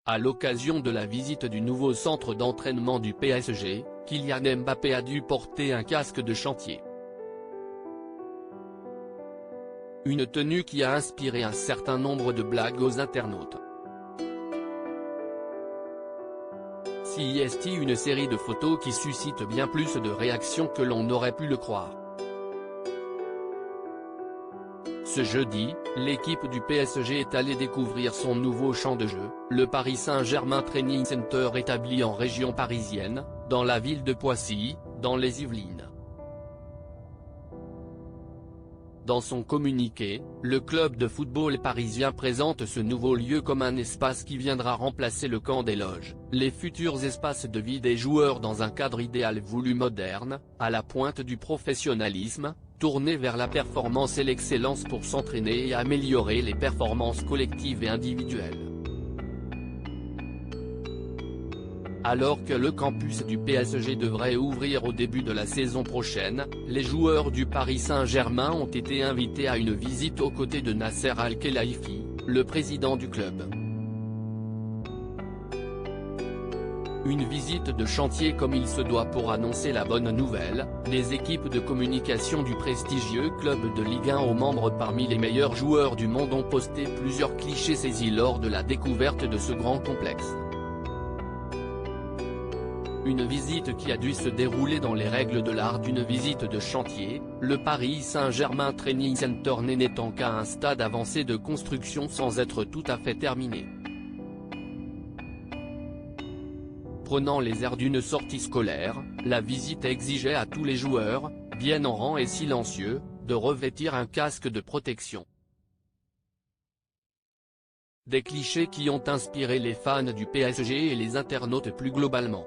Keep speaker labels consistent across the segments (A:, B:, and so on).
A: À l'occasion de la visite du nouveau centre d'entraînement du PSG, Kylian Mbappé a dû porter un casque de chantier. Une tenue qui a inspiré un certain nombre de blagues aux internautes. CIST, une série de photos qui suscite bien plus de réactions que l'on n'aurait pu le croire. Ce jeudi, l'équipe du PSG est allée découvrir son nouveau champ de jeu, le Paris Saint-Germain Training Center établi en région parisienne, dans la ville de Poissy, dans les Yvelines. Dans son communiqué, le club de football parisien présente ce nouveau lieu comme un espace qui viendra remplacer le camp des loges, les futurs espaces de vie des joueurs dans un cadre idéal voulu moderne, à la pointe du professionnalisme, tourné vers la performance et l'excellence pour s'entraîner et améliorer les performances collectives et individuelles. Alors que le campus du PSG devrait ouvrir au début de la saison prochaine, les joueurs du Paris Saint-Germain ont été invités à une visite aux côtés de Nasser Al-Khelaifi, le président du club. Une visite de chantier comme il se doit pour annoncer la bonne nouvelle, les équipes de communication du prestigieux club de Ligue 1 aux membres parmi les meilleurs joueurs du monde ont posté plusieurs clichés saisis lors de la découverte de ce grand complexe. Une visite qui a dû se dérouler dans les règles de l'art d'une visite de chantier, le Paris Saint-Germain Training Center n'étant qu'à un stade avancé de construction sans être tout à fait terminé. Prenant les airs d'une sortie scolaire, la visite exigeait à tous les joueurs, bien en rang et silencieux, de revêtir un casque de protection. Des clichés qui ont inspiré les fans du PSG et les internautes plus globalement.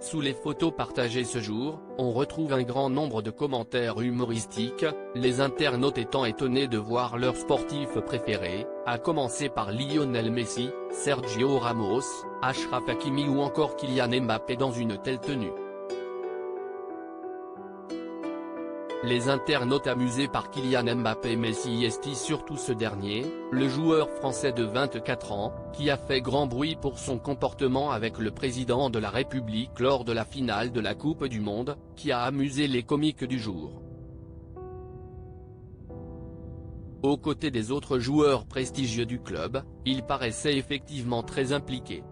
A: Sous les photos partagées ce jour, on retrouve un grand nombre de commentaires humoristiques, les internautes étant étonnés de voir leur sportif préféré, à commencer par Lionel Messi, Sergio Ramos, Achraf Hakimi ou encore Kylian Mbappé dans une telle tenue. Les internautes amusés par Kylian Mbappé mais CIST surtout ce dernier, le joueur français de 24 ans, qui a fait grand bruit pour son comportement avec le président de la République lors de la finale de la Coupe du Monde, qui a amusé les comiques du jour. Aux côtés des autres joueurs prestigieux du club, il paraissait effectivement très impliqué.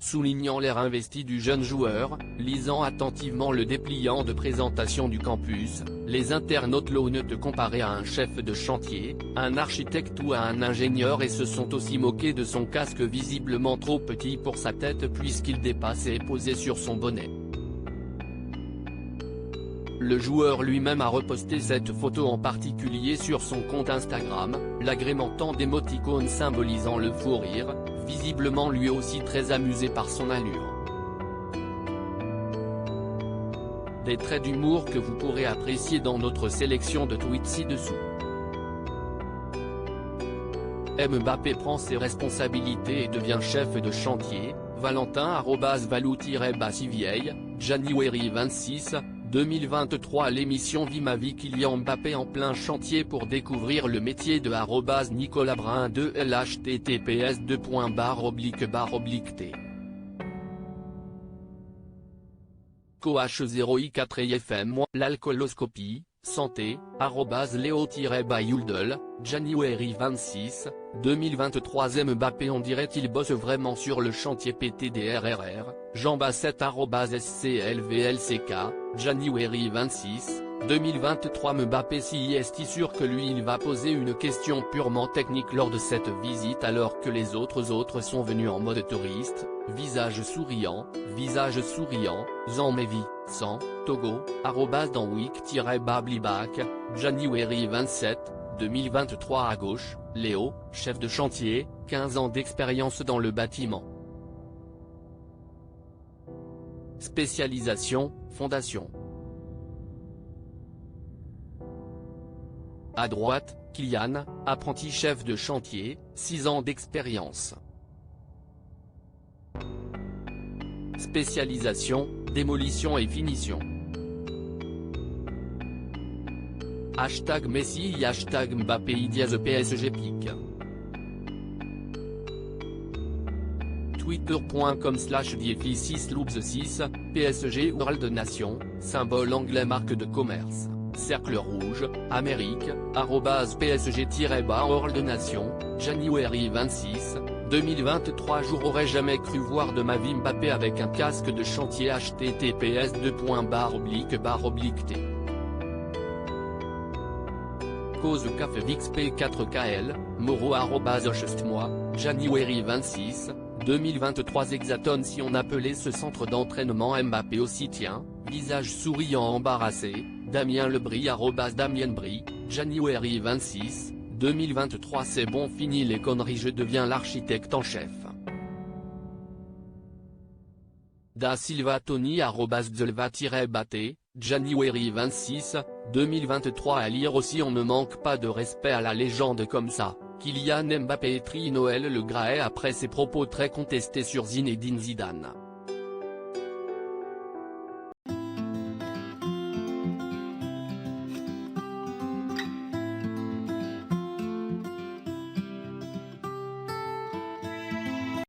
A: Soulignant l'air investi du jeune joueur, lisant attentivement le dépliant de présentation du campus, les internautes l'ont comparé à un chef de chantier, un architecte ou à un ingénieur et se sont aussi moqués de son casque visiblement trop petit pour sa tête puisqu'il dépassait et posait sur son bonnet. Le joueur lui-même a reposté cette photo en particulier sur son compte Instagram, l'agrémentant d'émoticônes symbolisant le fou rire, visiblement lui aussi très amusé par son allure. Des traits d'humour que vous pourrez apprécier dans notre sélection de tweets ci-dessous. Mbappé prend ses responsabilités et devient chef de chantier, Valentin @valou-bassivieille, January 26, 2023. L'émission Vie ma vie Kylian Mbappé en plein chantier pour découvrir le métier de @Nicolas Brun 2 https://t. Coach 0i4 IFM l'alcooloscopie, santé, @Léo-Bayuldel, January 26, 2023. Mbappé on dirait qu'il bosse vraiment sur le chantier PTDRRR, Jean Basset @SCLVLCK, January 26, 2023. Mbappé CIST sûr que lui il va poser une question purement technique lors de cette visite alors que les autres sont venus en mode touriste, visage souriant, Zanmevi, 100, Togo, @dans week-bablibac, January 27, 2023. À gauche, Léo, chef de chantier, 15 ans d'expérience dans le bâtiment. Spécialisation, fondation. À droite, Kylian, apprenti chef de chantier, 6 ans d'expérience. Spécialisation, démolition et finition. Hashtag Messi hashtag Mbappé dièse PSG pique. Twitter.com/DieFi6Loobs6, PSG World Nation, symbole anglais marque de commerce, cercle rouge, Amérique, @PSG-World Nation, January 26, 2023 jour aurais jamais cru voir de ma vie Mbappé avec un casque de chantier https://t. Cause café VXP4KL, Moro @moi, January 26, 2023 hexatone si on appelait ce centre d'entraînement Mbappé aussi tiens, visage souriant embarrassé, Damien Lebris @DamienBri, January 26, 2023 c'est bon fini les conneries je deviens l'architecte en chef. Da Silva Tony @Zelva-Baté, January 26, 2023 à lire aussi on ne manque pas de respect à la légende comme ça. Kylian Mbappé étrie Noël Le Graët après ses propos très contestés sur Zinedine Zidane.